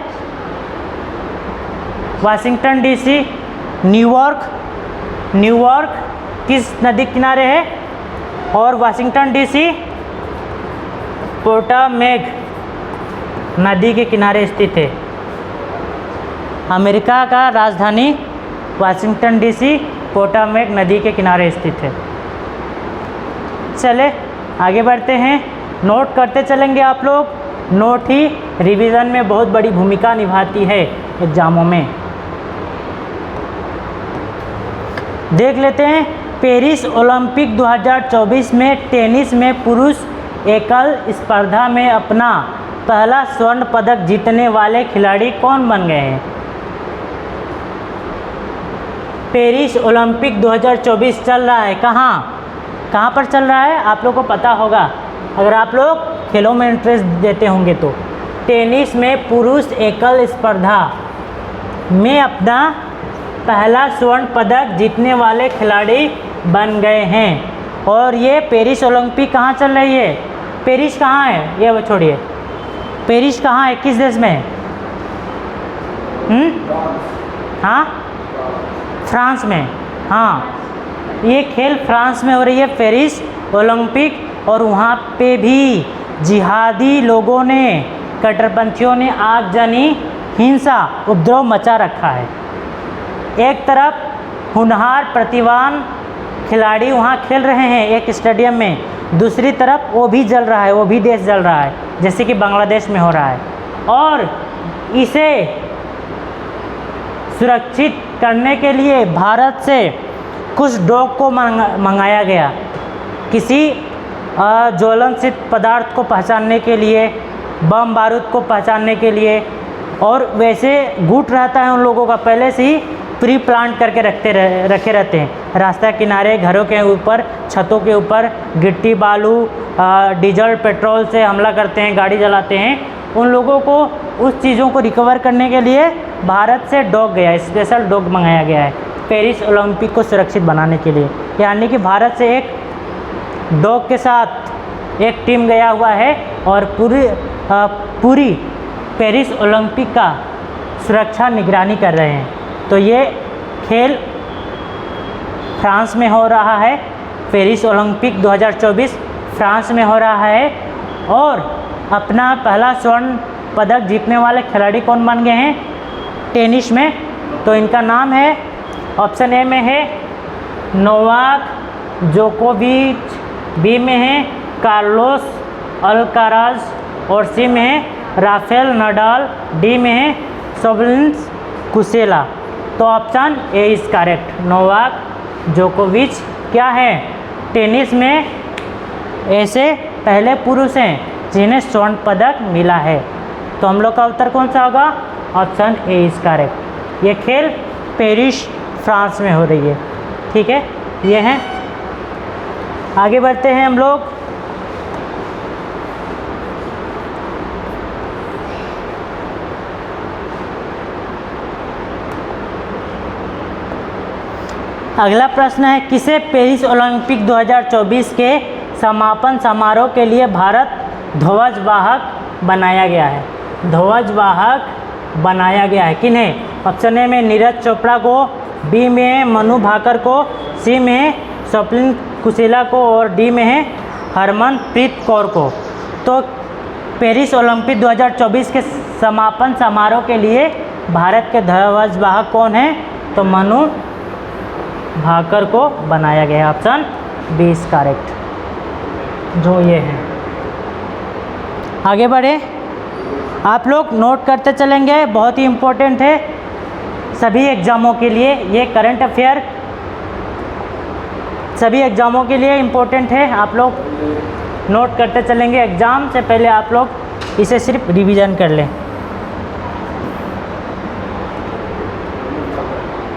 वाशिंगटन DC न्यूयॉर्क किस नदी के किनारे है? और वाशिंगटन DC पोटामेक नदी के किनारे स्थित है। अमेरिका का राजधानी वाशिंगटन DC पोटामेक नदी के किनारे स्थित है। चले आगे बढ़ते हैं, नोट करते चलेंगे आप लोग। नोट ही रिवीजन में बहुत बड़ी भूमिका निभाती है एग्जामों में। देख लेते हैं, पेरिस ओलंपिक 2024 में टेनिस में पुरुष एकल स्पर्धा में अपना पहला स्वर्ण पदक जीतने वाले खिलाड़ी कौन बन गए हैं? पेरिस ओलंपिक 2024 चल रहा है। कहाँ पर चल रहा है? आप लोग को पता होगा अगर आप लोग खेलों में इंटरेस्ट देते होंगे तो। टेनिस में पुरुष एकल स्पर्धा में अपना पहला स्वर्ण पदक जीतने वाले खिलाड़ी बन गए हैं। और ये पेरिस ओलंपिक कहाँ चल रही है? पेरिस कहाँ है? ये वो छोड़िए, पेरिस कहाँ है, किस देश में है? हाँ, फ्रांस में। हाँ, ये खेल फ्रांस में हो रही है, पेरिस ओलंपिक। और वहाँ पे भी जिहादी लोगों ने, कट्टरपंथियों ने आगजनी, हिंसा, उपद्रव मचा रखा है। एक तरफ होनहार प्रतिभावान खिलाड़ी वहाँ खेल रहे हैं एक स्टेडियम में, दूसरी तरफ वो भी जल रहा है, वो भी देश जल रहा है, जैसे कि बांग्लादेश में हो रहा है। और इसे सुरक्षित करने के लिए भारत से कुछ डॉग को मंगाया गया, किसी ज्वलनशील पदार्थ को पहचानने के लिए, बम बारूद को पहचानने के लिए। और वैसे गुट रहता है उन लोगों का, पहले से ही प्री प्लांट करके रखे रहते हैं। रास्ता किनारे, घरों के ऊपर, छतों के ऊपर गिट्टी बालू डीजल पेट्रोल से हमला करते हैं, गाड़ी जलाते हैं। उन लोगों को उस चीज़ों को रिकवर करने के लिए भारत से डॉग गया, स्पेशल डॉग मंगाया गया है पेरिस ओलंपिक को सुरक्षित बनाने के लिए। यानी कि भारत से एक डॉग के साथ एक टीम गया हुआ है और पूरी पेरिस ओलंपिक का सुरक्षा निगरानी कर रहे हैं। तो ये खेल फ्रांस में हो रहा है, पेरिस ओलंपिक 2024 फ्रांस में हो रहा है। और अपना पहला स्वर्ण पदक जीतने वाले खिलाड़ी कौन बन गए हैं टेनिस में? तो इनका नाम है, ऑप्शन ए में है नोवाक जोकोविच, बी में है कार्लोस अल्काराज, और सी में है राफेल नडाल, डी में है सोबलिंस कुसेला। तो option A is correct, Novak जोकोविच क्या है? टेनिस में ऐसे पहले पुरुष हैं जिन्हें स्वर्ण पदक मिला है। तो हम लोग का उत्तर कौन सा होगा? Option A is correct. ये खेल पेरिस फ्रांस में हो रही है। ठीक है, ये हैं। आगे बढ़ते हैं हम लोग। अगला प्रश्न है, किसे पेरिस ओलंपिक 2024 के समापन समारोह के लिए भारत ध्वजवाहक बनाया गया है? ध्वजवाहक बनाया गया है किन्हें? ऑप्शन ए में नीरज चोपड़ा को, बी में मनु भाकर को, सी में स्वप्निल कुशेला को, और डी में है हरमनप्रीत कौर को। तो पेरिस ओलंपिक 2024 के समापन समारोह के लिए भारत के ध्वजवाहक कौन है? तो मनु भाकर को बनाया गया। ऑप्शन बी इज करेक्ट, जो ये है। आगे बढ़े, आप लोग नोट करते चलेंगे, बहुत ही इम्पोर्टेंट है सभी एग्ज़ामों के लिए। ये करंट अफेयर सभी एग्ज़ामों के लिए इम्पोर्टेंट है, आप लोग नोट करते चलेंगे। एग्ज़ाम से पहले आप लोग इसे सिर्फ रिवीजन कर लें।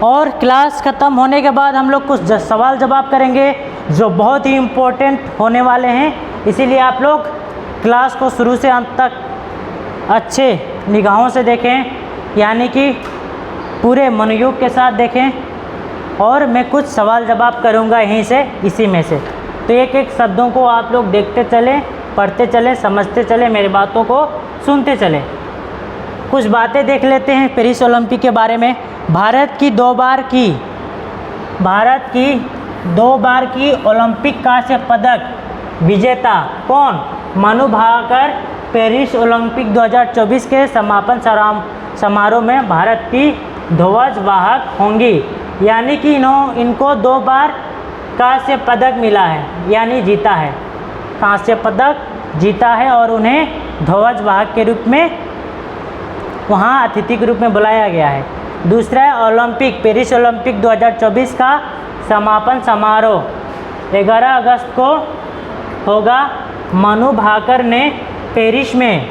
और क्लास ख़त्म होने के बाद हम लोग कुछ सवाल जवाब करेंगे जो बहुत ही इम्पोर्टेंट होने वाले हैं। इसीलिए आप लोग क्लास को शुरू से अंत तक अच्छे निगाहों से देखें, यानी कि पूरे मनोयोग के साथ देखें। और मैं कुछ सवाल जवाब करूंगा यहीं से, इसी में से। तो एक एक शब्दों को आप लोग देखते चलें, पढ़ते चलें, समझते चलें, मेरी बातों को सुनते चलें। कुछ बातें देख लेते हैं पेरिस ओलंपिक के बारे में। भारत की दो बार की ओलंपिक कांस्य पदक विजेता कौन? मनु भाकर पेरिस ओलंपिक 2024 के समापन समारोह में भारत की ध्वजवाहक होंगी। यानी कि इनको 2 बार कांस्य पदक मिला है, यानी जीता है, कांस्य पदक जीता है। और उन्हें ध्वजवाहक के रूप में वहाँ अतिथि के रूप में बुलाया गया है। दूसरा है ओलंपिक, पेरिस ओलंपिक 2024 का समापन समारोह 11 अगस्त को होगा। मनु भाकर ने पेरिस में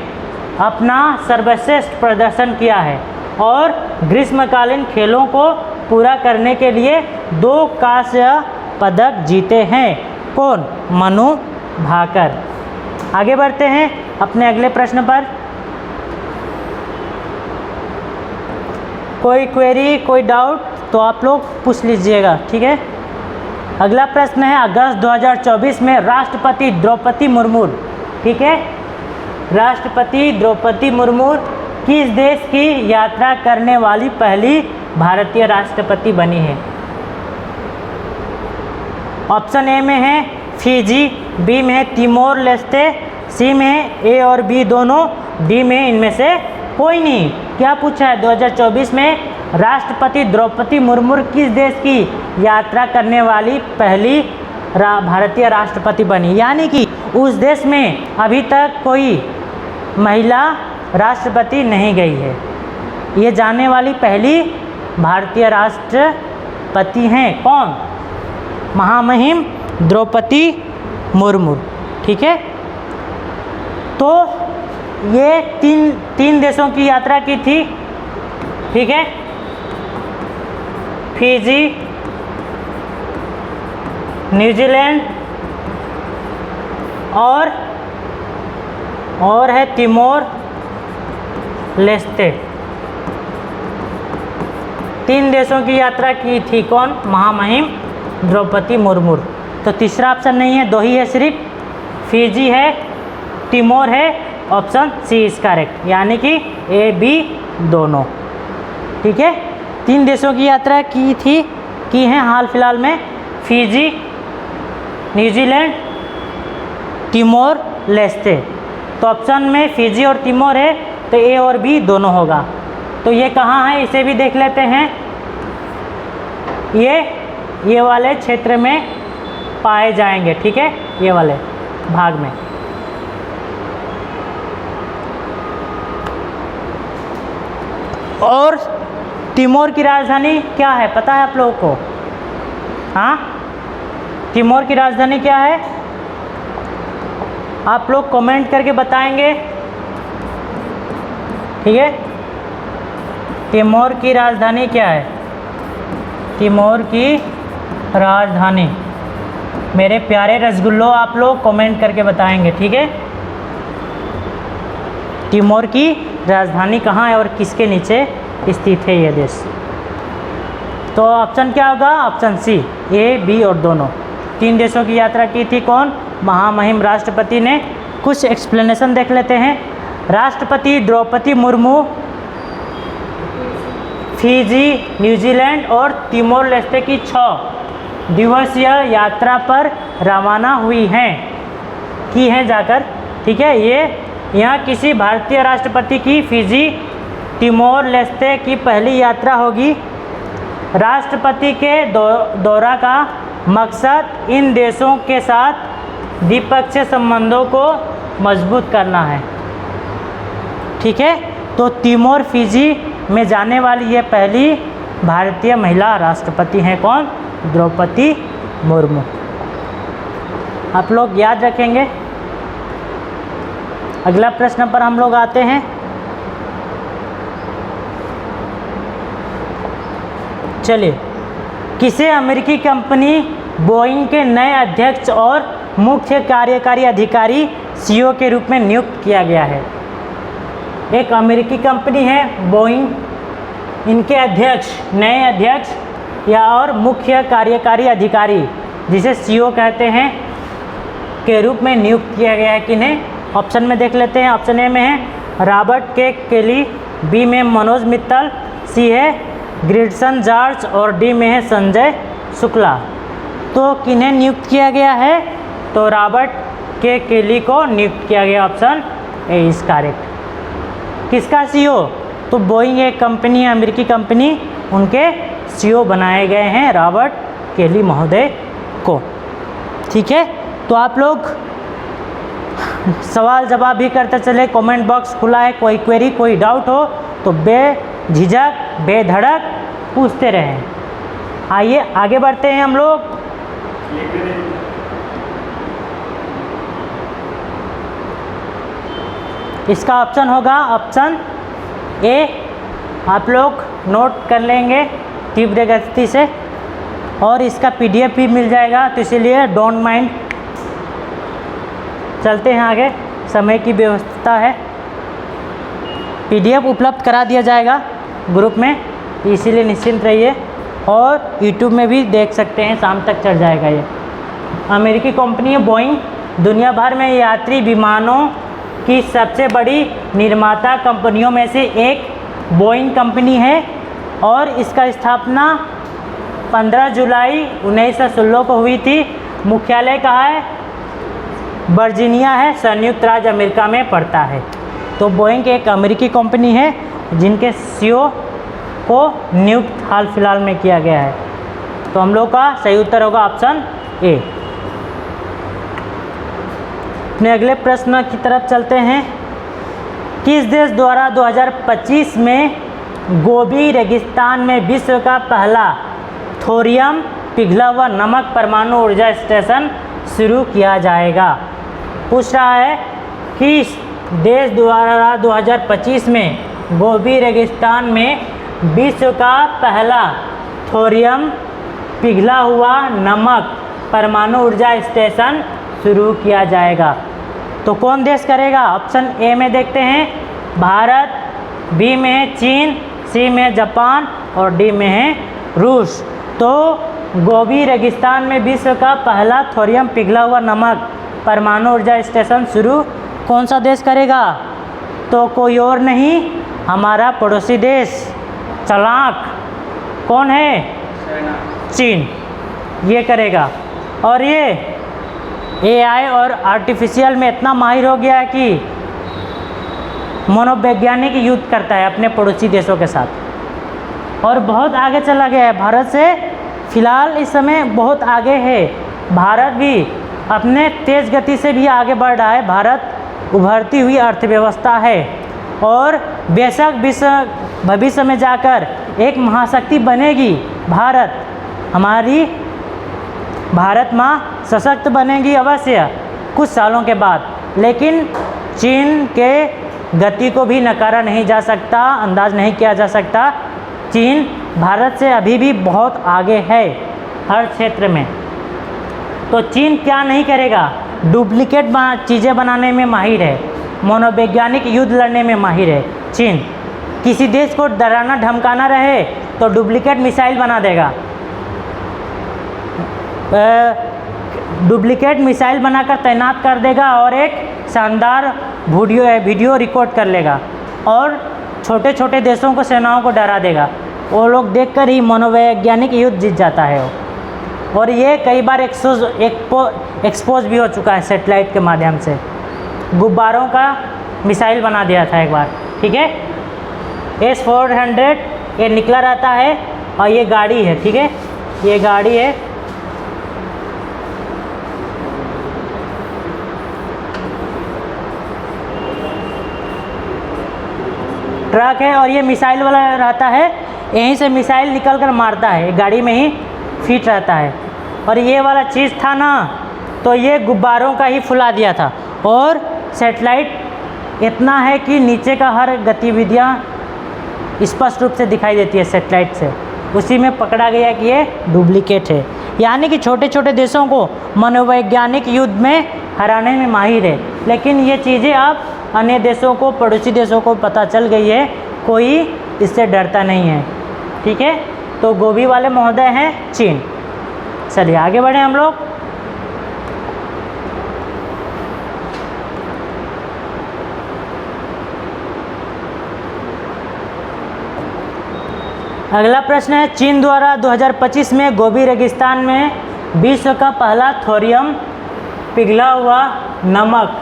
अपना सर्वश्रेष्ठ प्रदर्शन किया है और ग्रीष्मकालीन खेलों को पूरा करने के लिए 2 कांस्य पदक जीते हैं। कौन? मनु भाकर। आगे बढ़ते हैं अपने अगले प्रश्न पर। कोई क्वेरी, कोई डाउट तो आप लोग पूछ लीजिएगा, ठीक है। अगला प्रश्न है अगस्त 2024 में राष्ट्रपति द्रौपदी मुर्मू, ठीक है, राष्ट्रपति द्रौपदी मुर्मू किस देश की यात्रा करने वाली पहली भारतीय राष्ट्रपति बनी है? ऑप्शन ए में है फिजी, बी में है तिमोर लेस्टे, सी में है ए और बी दोनों, डी में इनमें से कोई नहीं। क्या पूछा है? 2024 में राष्ट्रपति द्रौपदी मुर्मू किस देश की यात्रा करने वाली पहली भारतीय राष्ट्रपति बनी, यानी कि उस देश में अभी तक कोई महिला राष्ट्रपति नहीं गई है। ये जाने वाली पहली भारतीय राष्ट्रपति हैं कौन? महामहिम द्रौपदी मुर्मू, ठीक है। तो ये तीन देशों की यात्रा की थी, ठीक है, फिजी, न्यूजीलैंड और है तिमोर लेस्टे। 3 देशों की यात्रा की थी कौन? महामहिम द्रौपदी मुर्मू। तो तीसरा ऑप्शन नहीं है, 2 ही है सिर्फ, फिजी है, तिमोर है, ऑप्शन सी इज करेक्ट, यानी कि ए बी दोनों, ठीक है। 3 देशों की यात्रा की हैं हाल फिलहाल में, फिजी, न्यूजीलैंड, तिमोर लेस्टे। तो ऑप्शन में फिजी और तिमोर है, तो ए और बी दोनों होगा। तो ये कहाँ है इसे भी देख लेते हैं। ये वाले क्षेत्र में पाए जाएंगे, ठीक है, ये वाले भाग में। और तिमोर की राजधानी क्या है पता है आप लोगों को? हाँ, तिमोर की राजधानी क्या है? आप लोग कमेंट करके बताएंगे, ठीक है। तिमोर की राजधानी क्या है? तिमोर की राजधानी, मेरे प्यारे रसगुल्लो, आप लोग कमेंट करके बताएंगे, ठीक है। तिमोर की राजधानी कहाँ है और किसके नीचे स्थित है ये देश? तो ऑप्शन क्या होगा? ऑप्शन सी, ए बी और दोनों। 3 देशों की यात्रा की थी कौन? महामहिम राष्ट्रपति ने। कुछ एक्सप्लेनेशन देख लेते हैं। राष्ट्रपति द्रौपदी मुर्मू फिजी, न्यूजीलैंड और तिमोर लेस्टे की 6 दिवसीय यात्रा पर रवाना हुई हैं जाकर, ठीक है। ये यहाँ किसी भारतीय राष्ट्रपति की फिजी, तिमोर लेस्टे की पहली यात्रा होगी। राष्ट्रपति के दौरा का मकसद इन देशों के साथ द्विपक्षीय संबंधों को मजबूत करना है, ठीक है। तो तिमोर फिजी में जाने वाली ये पहली भारतीय महिला राष्ट्रपति हैं कौन? द्रौपदी मुर्मू। आप लोग याद रखेंगे। अगला प्रश्न पर हम लोग आते हैं। चलिए, किसे अमेरिकी कंपनी बोइंग के नए अध्यक्ष और मुख्य कार्यकारी अधिकारी सीईओ के रूप में नियुक्त किया गया है? एक अमेरिकी कंपनी है बोइंग, इनके अध्यक्ष, नए अध्यक्ष या और मुख्य कार्यकारी अधिकारी जिसे सीईओ कहते हैं के रूप में नियुक्त किया गया है किन्हें? ऑप्शन में देख लेते हैं। ऑप्शन ए में है रॉबर्ट के केली, बी में मनोज मित्तल, सी है ग्रिडसन जॉर्ज और डी में है संजय शुक्ला। तो किन्हें नियुक्त किया गया है? तो रॉबर्ट के केली को नियुक्त किया गया, ऑप्शन ए इज करेक्ट। किसका सीईओ? तो बोइंग एक कंपनी है, अमेरिकी कंपनी, उनके सीईओ बनाए गए हैं रॉबर्ट केली महोदय को, ठीक है। तो आप लोग सवाल जवाब भी करते चले, कमेंट बॉक्स खुला है, कोई क्वेरी कोई डाउट हो तो बेझिझक बेधड़क पूछते रहें। आइए आगे बढ़ते हैं हम लोग। इसका ऑप्शन होगा ऑप्शन ए। आप लोग नोट कर लेंगे तीव्र गति से और इसका पीडीएफ भी मिल जाएगा, तो इसीलिए डोंट माइंड। चलते हैं आगे, समय की व्यवस्था है, पीडीएफ उपलब्ध करा दिया जाएगा ग्रुप में, इसीलिए निश्चिंत रहिए। और यूट्यूब में भी देख सकते हैं, शाम तक चढ़ जाएगा ये। अमेरिकी कंपनी है बोइंग, दुनिया भर में यात्री विमानों की सबसे बड़ी निर्माता कंपनियों में से एक बोइंग कंपनी है और इसका स्थापना 15 जुलाई 1916 को हुई थी। मुख्यालय कहाँ है? वर्जीनिया है, संयुक्त राज्य अमेरिका में पड़ता है। तो बोइंग एक अमेरिकी कंपनी है जिनके सीईओ को नियुक्त हाल फिलहाल में किया गया है। तो हम लोग का सही उत्तर होगा ऑप्शन ए। अपने अगले प्रश्न की तरफ चलते हैं। किस देश द्वारा 2025 में गोबी रेगिस्तान में विश्व का पहला थोरियम पिघला हुआ नमक परमाणु ऊर्जा स्टेशन शुरू किया जाएगा? पूछ रहा है किस देश द्वारा 2025 में गोबी रेगिस्तान में विश्व का पहला थोरियम पिघला हुआ नमक परमाणु ऊर्जा स्टेशन शुरू किया जाएगा? तो कौन देश करेगा? ऑप्शन ए में देखते हैं भारत, बी में है चीन, सी में जापान और डी में है रूस। तो गोबी रेगिस्तान में विश्व का पहला थोरियम पिघला हुआ नमक परमाणु ऊर्जा स्टेशन शुरू कौन सा देश करेगा? तो कोई और नहीं, हमारा पड़ोसी देश चालाक कौन है? चीन, ये करेगा। और ये एआई और आर्टिफिशियल में इतना माहिर हो गया है कि मनोवैज्ञानिक युद्ध करता है अपने पड़ोसी देशों के साथ और बहुत आगे चला गया है। भारत से फ़िलहाल इस समय बहुत आगे है। भारत भी अपने तेज़ गति से भी आगे बढ़ रहा है। भारत उभरती हुई अर्थव्यवस्था है और बेशक भविष्य में जाकर एक महाशक्ति बनेगी। हमारी भारत माँ सशक्त बनेगी अवश्य कुछ सालों के बाद, लेकिन चीन के गति को भी नकारा नहीं जा सकता, अंदाज नहीं किया जा सकता। चीन भारत से अभी भी बहुत आगे है हर क्षेत्र में। तो चीन क्या नहीं करेगा? डुप्लीकेट चीज़ें बनाने में माहिर है, मनोवैज्ञानिक युद्ध लड़ने में माहिर है। चीन किसी देश को डराना धमकाना रहे तो डुप्लीकेट मिसाइल बना देगा, डुप्लीकेट मिसाइल बनाकर तैनात कर देगा और एक शानदार वीडियो रिकॉर्ड कर लेगा और छोटे छोटे देशों को, सेनाओं को डरा देगा। वो लोग देखकर ही मनोवैज्ञानिक युद्ध जीत जाता है वो। और ये कई बार एक्सपोज भी हो चुका है सैटेलाइट के माध्यम से। गुब्बारों का मिसाइल बना दिया था एक बार, ठीक है। S-400 ये निकला रहता है और ये गाड़ी है, ठीक है, ये गाड़ी है। ट्रक है और ये मिसाइल वाला रहता है, यहीं से मिसाइल निकल कर मारता है, गाड़ी में ही फिट रहता है। और ये वाला चीज़ था ना, तो ये गुब्बारों का ही फुला दिया था। और सैटेलाइट इतना है कि नीचे का हर गतिविधियाँ स्पष्ट रूप से दिखाई देती है सैटेलाइट से। उसी में पकड़ा गया कि ये डुप्लीकेट है, यानी कि छोटे छोटे देशों को मनोवैज्ञानिक युद्ध में हराने में माहिर है। लेकिन ये चीज़ें अब अन्य देशों को, पड़ोसी देशों को पता चल गई है, कोई इससे डरता नहीं है, ठीक है। तो गोबी वाले महोदय हैं चीन। चलिए आगे बढ़ें हम लोग। अगला प्रश्न है, चीन द्वारा 2025 में गोबी रेगिस्तान में विश्व का पहला थोरियम पिघला हुआ नमक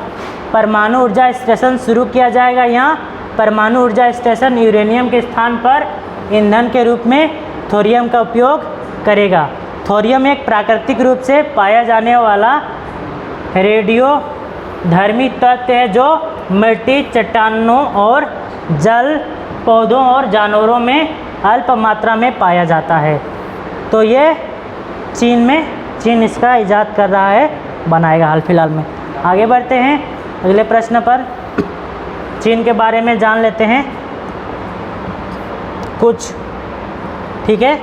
परमाणु ऊर्जा स्टेशन शुरू किया जाएगा। यहाँ परमाणु ऊर्जा स्टेशन यूरेनियम के स्थान पर ईंधन के रूप में थोरियम का उपयोग करेगा। थोरियम एक प्राकृतिक रूप से पाया जाने वाला रेडियोधर्मी तत्व है जो मिट्टी, चट्टानों और जल, पौधों और जानवरों में अल्प मात्रा में पाया जाता है। तो ये चीन इसका इजाद कर रहा है, बनाएगा हाल फिलहाल में। आगे बढ़ते हैं अगले प्रश्न पर। चीन के बारे में जान लेते हैं कुछ, ठीक है।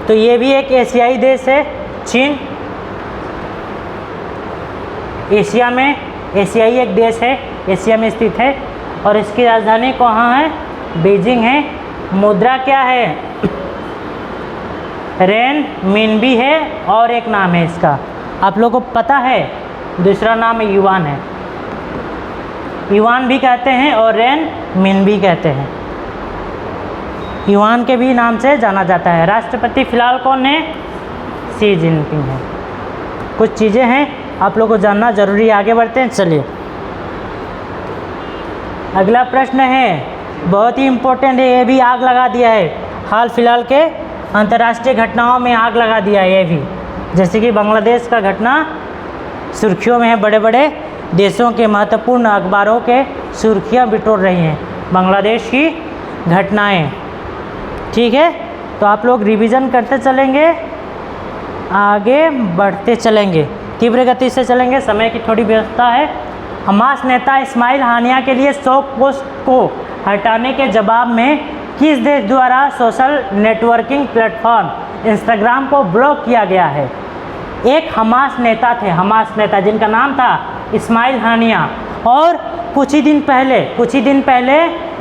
तो ये भी एक एशियाई देश है चीन। एशियाई एक देश है, एशिया में स्थित है और इसकी राजधानी कहाँ है? बीजिंग है। मुद्रा क्या है? रेन मिन भी है और एक नाम है इसका, आप लोगों को पता है, दूसरा नाम है युवान है। युवान भी कहते हैं और रेन मिन भी कहते हैं। युवान के भी नाम से जाना जाता है। राष्ट्रपति फिलहाल कौन है? शी जिनपिंग है। कुछ चीज़ें हैं आप लोगों को जानना जरूरी है। आगे बढ़ते हैं, चलिए अगला प्रश्न है, बहुत ही इम्पोर्टेंट है, ये भी आग लगा दिया है। हाल फिलहाल के अंतर्राष्ट्रीय घटनाओं में आग लगा दिया है ये भी, जैसे कि बांग्लादेश का घटना सुर्खियों में है। बड़े बड़े देशों के महत्वपूर्ण अखबारों के सुर्खियां बिटोर रही हैं बांग्लादेश की घटनाएं। ठीक है, तो आप लोग रिवीजन करते चलेंगे, आगे बढ़ते चलेंगे, तीव्र गति से चलेंगे, समय की थोड़ी व्यवस्था है। हमास नेता इस्माइल हानिया के लिए शोक पोस्ट को हटाने के जवाब में किस देश द्वारा सोशल नेटवर्किंग प्लेटफॉर्म इंस्टाग्राम को ब्लॉक किया गया है? एक हमास नेता थे, हमास नेता जिनका नाम था इस्माइल हानिया, और कुछ ही दिन पहले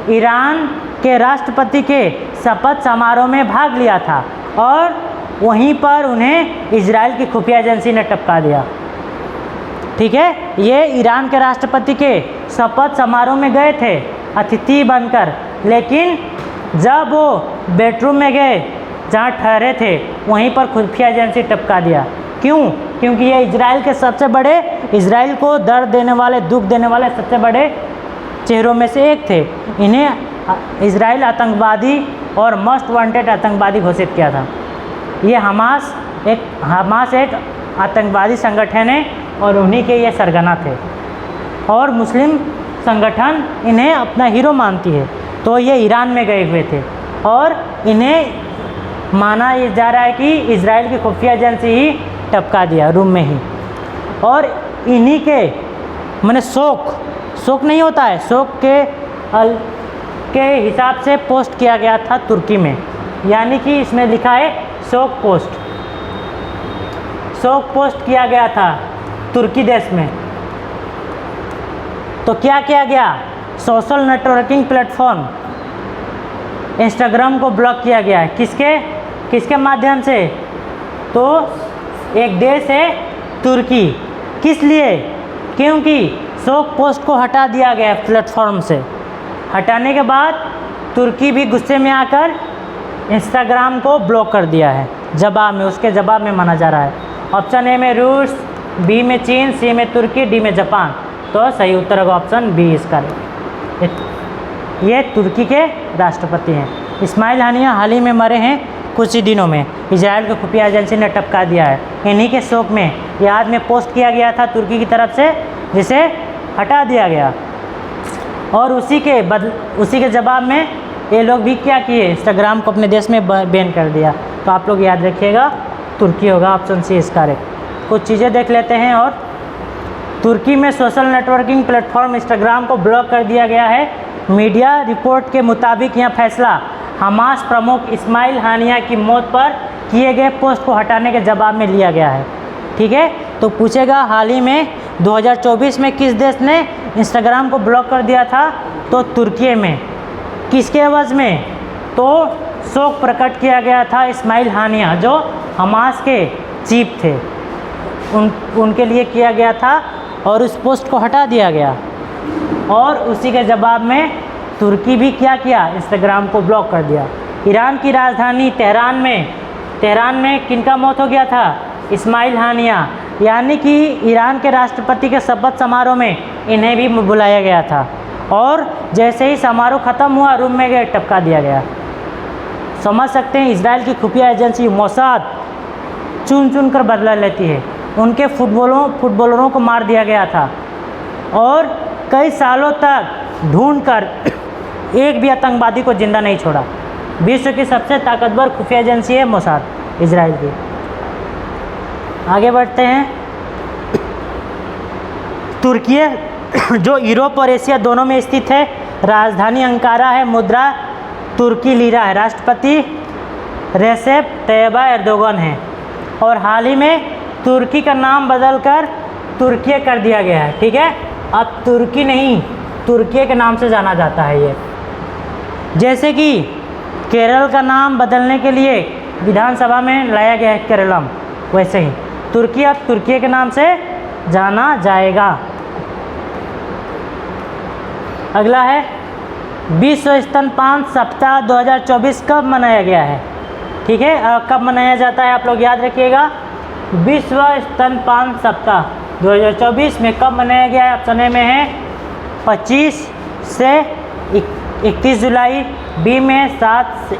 ईरान के राष्ट्रपति के शपथ समारोह में भाग लिया था और वहीं पर उन्हें इजराइल की खुफिया एजेंसी ने टपका दिया। ठीक है, ये ईरान के राष्ट्रपति के शपथ समारोह में गए थे अतिथि बनकर, लेकिन जब वो बेडरूम में गए जहाँ ठहरे थे वहीं पर खुफिया एजेंसी टपका दिया। क्यों? क्योंकि ये इजराइल को दर्द देने वाले, दुख देने वाले सबसे बड़े चेहरों में से एक थे। इन्हें इजराइल आतंकवादी और मोस्ट वांटेड आतंकवादी घोषित किया था। ये हमास एक आतंकवादी संगठन है और उन्हीं के ये सरगना थे, और मुस्लिम संगठन इन्हें अपना हीरो मानती है। तो ये ईरान में गए हुए थे और इन्हें माना जा रहा है कि इजराइल की खुफिया एजेंसी ही टपका दिया रूम में ही। और इन्हीं के मैंने शोक नहीं होता है, शोक के हिसाब से पोस्ट किया गया था तुर्की में, यानी कि इसमें लिखा है शोक पोस्ट किया गया था तुर्की देश में। तो क्या किया गया? सोशल नेटवर्किंग प्लेटफॉर्म इंस्टाग्राम को ब्लॉक किया गया है। किसके माध्यम से? तो एक देश है तुर्की। किस लिए? क्योंकि शोक पोस्ट को हटा दिया गया प्लेटफॉर्म से। हटाने के बाद तुर्की भी गुस्से में आकर इंस्टाग्राम को ब्लॉक कर दिया है उसके जवाब में माना जा रहा है। ऑप्शन ए में रूस, बी में चीन, सी में तुर्की, डी में जापान। तो सही उत्तर होगा ऑप्शन बी इसका। ये तुर्की के राष्ट्रपति हैं। इस्माइल हानिया हाल ही में मरे हैं, कुछ ही दिनों में इजराइल की खुफिया एजेंसी ने टपका दिया है। इन्हीं के शोक में याद में पोस्ट किया गया था तुर्की की तरफ से, जिसे हटा दिया गया। और उसी के जवाब में ये लोग भी क्या किए? इंस्टाग्राम को अपने देश में बैन कर दिया। तो आप लोग याद रखिएगा, तुर्की होगा ऑप्शन सी इसका करेक्ट। कुछ चीज़ें देख लेते हैं। और तुर्की में सोशल नेटवर्किंग प्लेटफॉर्म इंस्टाग्राम को ब्लॉक कर दिया गया है। मीडिया रिपोर्ट के मुताबिक यह फैसला हमास प्रमुख इस्माइल हानिया की मौत पर किए गए पोस्ट को हटाने के जवाब में लिया गया है। ठीक है, तो पूछेगा हाल ही में 2024 में किस देश ने इंस्टाग्राम को ब्लॉक कर दिया था? तो तुर्की में। किसके एवज में? तो शोक प्रकट किया गया था इस्माइल हानिया जो हमास के चीफ थे, उनके लिए किया गया था और उस पोस्ट को हटा दिया गया। और उसी के जवाब में तुर्की भी क्या किया? इंस्टाग्राम को ब्लॉक कर दिया। ईरान की राजधानी तेहरान में किनका मौत हो गया था? इस्माइल हानिया, यानी कि ईरान के राष्ट्रपति के शपथ समारोह में इन्हें भी बुलाया गया था। और जैसे ही समारोह ख़त्म हुआ, रूम में गए, टपका दिया गया। समझ सकते हैं, इजराइल की खुफिया एजेंसी मोसाद चुन कर बदला लेती है। उनके फुटबॉलरों को मार दिया गया था और कई सालों तक ढूंढकर एक भी आतंकवादी को जिंदा नहीं छोड़ा। विश्व की सबसे ताकतवर खुफिया एजेंसी है मोसाद, इजराइल की। आगे बढ़ते हैं। तुर्की जो यूरोप और एशिया दोनों में स्थित है, राजधानी अंकारा है, मुद्रा तुर्की लीरा है, राष्ट्रपति रेसेप तैयब एर्दोगन है। और हाल ही में तुर्की का नाम बदलकर तुर्की कर दिया गया है। ठीक है, अब तुर्की नहीं, तुर्की के नाम से जाना जाता है ये। जैसे कि केरल का नाम बदलने के लिए विधानसभा में लाया गया है केरलम, वैसे ही तुर्की अब तुर्की के नाम से जाना जाएगा। अगला है विश्व स्तनपान सप्ताह 2024 कब मनाया गया है? ठीक है, कब मनाया जाता है आप लोग याद रखिएगा। विश्व स्तनपान सप्ताह 2024 में कब मनाया गया है? ऑप्शन ए में है 25 से 31 जुलाई, बी में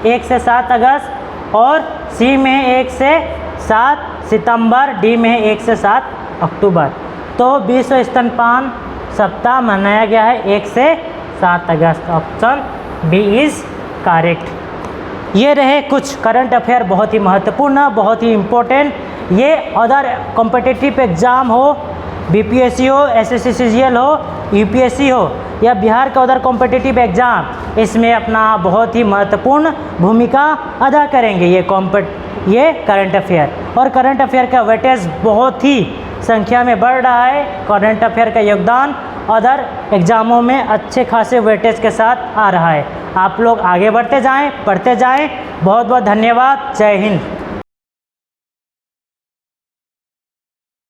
1 से 7 अगस्त और सी में 1 से 7 सितंबर, डी में 1 से 7 अक्टूबर। तो विश्व स्तनपान सप्ताह मनाया गया है 1 से 7 अगस्त। Option B is correct. ये रहे कुछ करंट अफेयर, बहुत ही महत्वपूर्ण, बहुत ही इम्पोर्टेंट। ये अदर कॉम्पिटिटिव एग्ज़ाम हो, बीपीएससी हो, एसएससी सीजीएल हो, यूपीएससी हो या बिहार का अदर कॉम्पिटिटिव एग्ज़ाम, इसमें अपना बहुत ही महत्वपूर्ण भूमिका अदा करेंगे ये करंट अफेयर। और करंट अफेयर का वेटेज बहुत ही संख्या में बढ़ रहा है। करंट अफेयर का योगदान अदर एग्ज़ामों में अच्छे खासे वेटेज के साथ आ रहा है। आप लोग आगे बढ़ते जाएं, पढ़ते जाएं। बहुत बहुत धन्यवाद। जय हिंद।